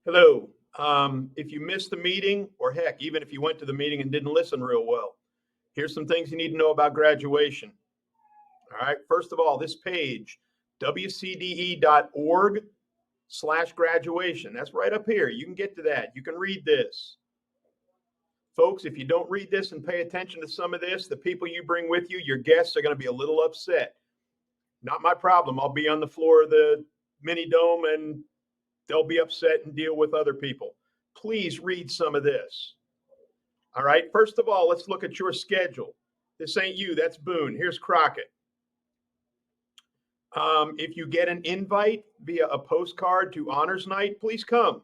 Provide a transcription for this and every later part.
Hello. If you missed the meeting, or heck, even if you went to the meeting and didn't listen real well, here's some things you need to know about graduation. All right. First of all, this page, wcde.org/graduation. That's right up here. You can get to that. You can read this. Folks, if you don't read this and pay attention to some of this, the people you bring with you, your guests, are going to be a little upset. Not my problem. I'll be on the floor of the mini dome and they'll be upset and deal with other people. Please read some of this. All right. First of all, let's look at your schedule. This ain't you. That's Boone. Here's Crockett. If you get an invite via a postcard to Honors Night, please come.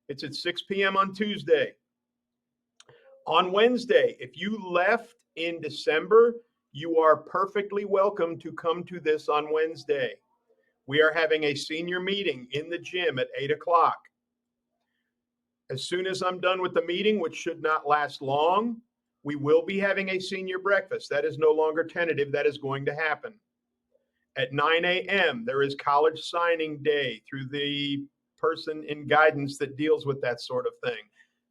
It's at 6 p.m. on Tuesday. On Wednesday, if you left in December, you are perfectly welcome to come to this on Wednesday. We are having a senior meeting in the gym at 8 o'clock. As soon as I'm done with the meeting, which should not last long, we will be having a senior breakfast. That is no longer tentative. That is going to happen. At 9 a.m., there is college signing day through the person in guidance that deals with that sort of thing.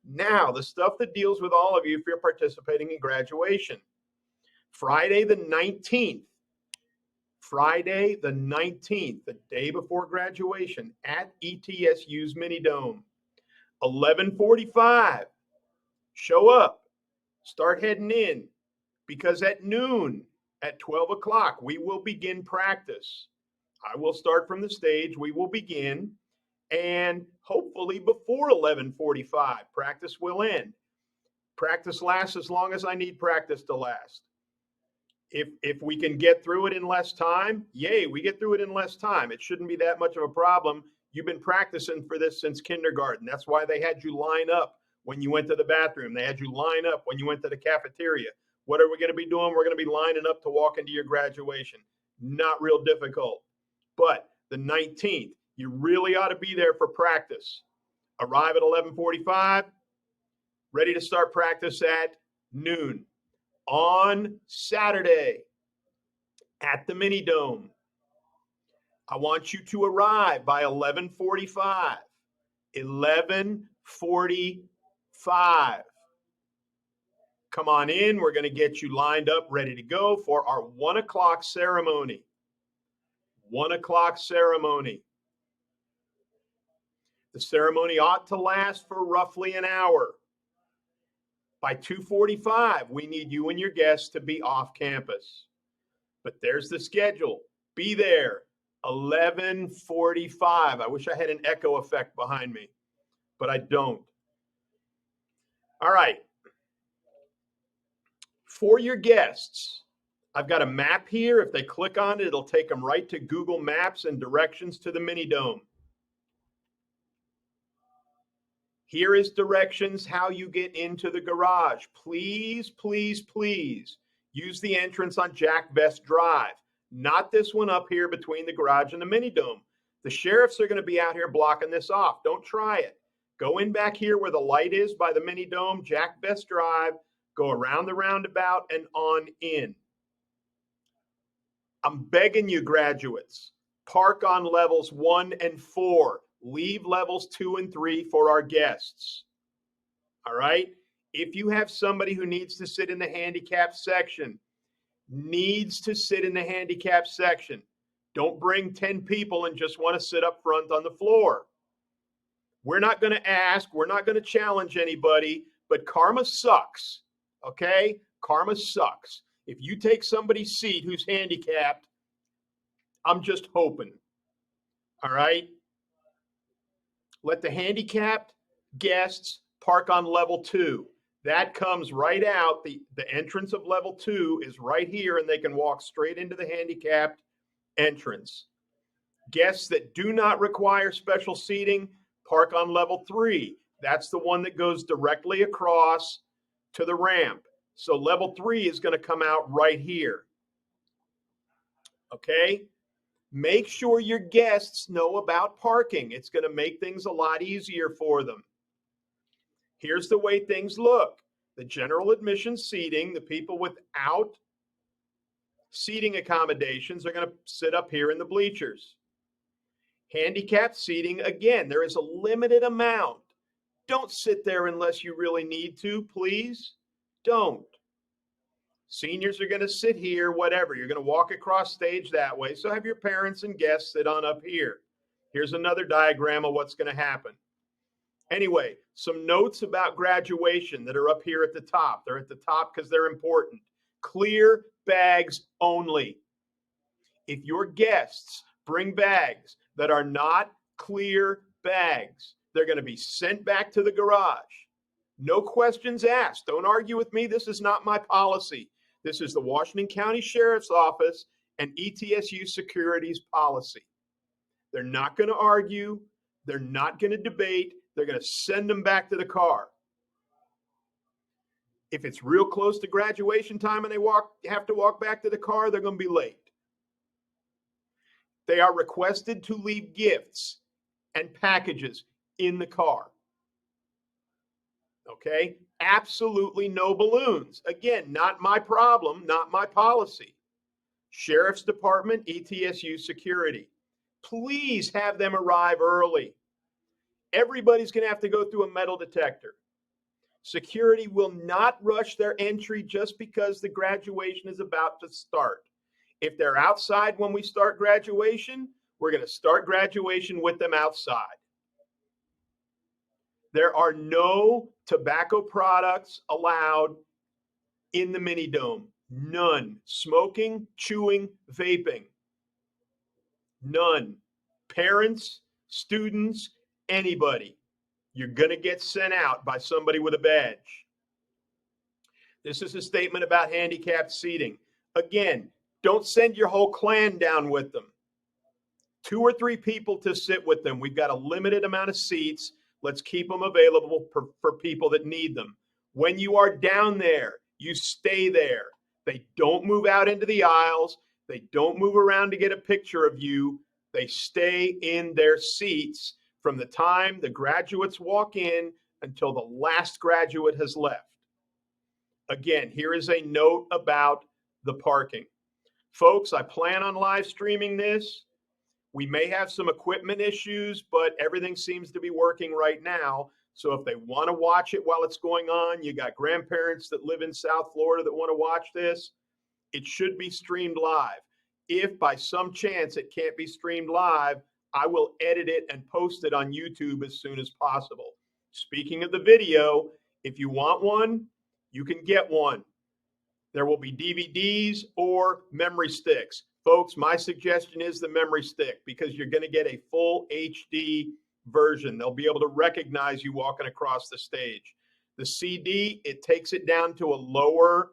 Now, the stuff that deals with all of you if you're participating in graduation. Friday the 19th, the day before graduation at ETSU's Mini Dome. 11:45, show up, start heading in, because at noon, at 12 o'clock, we will begin practice. I will start from the stage, we will begin, and hopefully before 11:45, practice will end. Practice lasts as long as I need practice to last. If we can get through it in less time, yay, we get through it in less time. It shouldn't be that much of a problem. You've been practicing for this since kindergarten. That's why they had you line up when you went to the bathroom. They had you line up when you went to the cafeteria. What are we going to be doing? We're going to be lining up to walk into your graduation. Not real difficult. But the 19th, you really ought to be there for practice. Arrive at 11:45, ready to start practice at noon. On Saturday at the Mini Dome, I want you to arrive by 11:45. 11:45. Come on in. We're going to get you lined up, ready to go for our 1 o'clock ceremony. 1 o'clock ceremony. The ceremony ought to last for roughly an hour. By 2:45, we need you and your guests to be off campus. But there's the schedule. Be there. 11:45. I wish I had an echo effect behind me, but I don't. All right. For your guests, I've got a map here. If they click on it, it'll take them right to Google Maps and directions to the Mini Dome. Here is directions how you get into the garage. Please, please, please use the entrance on Jack Best Drive. Not this one up here between the garage and the Mini Dome. The sheriffs are going to be out here blocking this off. Don't try it. Go in back here where the light is by the Mini Dome, Jack Best Drive. Go around the roundabout and on in. I'm begging you, graduates, park on levels 1 and 4. Leave levels 2 and 3 for our guests. All right? If you have somebody who needs to sit in the handicap section, don't bring 10 people and just want to sit up front on the floor. We're not going to ask. We're not going to challenge anybody, but karma sucks. Okay? Karma sucks. If you take somebody's seat who's handicapped, I'm just hoping. All right? Let the handicapped guests park on level 2. That comes right out. The entrance of level 2 is right here, and they can walk straight into the handicapped entrance. Guests that do not require special seating, park on level 3. That's the one that goes directly across to the ramp. So level 3 is going to come out right here. Okay? Make sure your guests know about parking. It's going to make things a lot easier for them. Here's the way things look. The general admission seating, the people without seating accommodations are going to sit up here in the bleachers. Handicapped seating, again, there is a limited amount. Don't sit there unless you really need to, please. Don't. Seniors are going to sit here, whatever. You're going to walk across stage that way. So have your parents and guests sit on up here. Here's another diagram of what's going to happen. Anyway, some notes about graduation that are up here at the top. They're at the top because they're important. Clear bags only. If your guests bring bags that are not clear bags, they're going to be sent back to the garage. No questions asked. Don't argue with me. This is not my policy. This is the Washington County Sheriff's Office and ETSU Security's policy. They're not going to argue. They're not going to debate. They're going to send them back to the car. If it's real close to graduation time and they have to walk back to the car, they're going to be late. They are requested to leave gifts and packages in the car. Okay? Absolutely no balloons. Again, not my problem, not my policy. Sheriff's Department, ETSU Security. Please have them arrive early. Everybody's going to have to go through a metal detector. Security will not rush their entry just because the graduation is about to start. If they're outside when we start graduation, we're going to start graduation with them outside. There are no tobacco products allowed in the mini dome. None. Smoking, chewing, vaping. None. Parents, students, anybody. You're going to get sent out by somebody with a badge. This is a statement about handicapped seating. Again, don't send your whole clan down with them. 2 or 3 people to sit with them. We've got a limited amount of seats. Let's keep them available for people that need them. When you are down there, you stay there. They don't move out into the aisles. They don't move around to get a picture of you. They stay in their seats from the time the graduates walk in until the last graduate has left. Again, here is a note about the parking. Folks, I plan on live streaming this. We may have some equipment issues, but everything seems to be working right now. So if they want to watch it while it's going on, you got grandparents that live in South Florida that want to watch this, it should be streamed live. If by some chance it can't be streamed live, I will edit it and post it on YouTube as soon as possible. Speaking of the video, if you want one, you can get one. There will be DVDs or memory sticks. Folks, my suggestion is the memory stick because you're going to get a full HD version. They'll be able to recognize you walking across the stage. The CD, it takes it down to a lower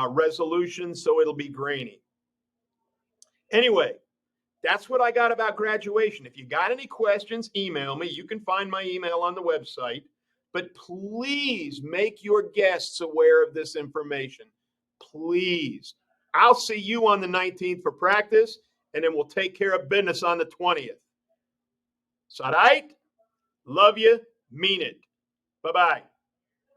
resolution, so it'll be grainy. Anyway, that's what I got about graduation. If you got any questions, email me. You can find my email on the website. But please make your guests aware of this information. Please. I'll see you on the 19th for practice, and then we'll take care of business on the 20th. Is that right? Love you. Mean it. Bye-bye.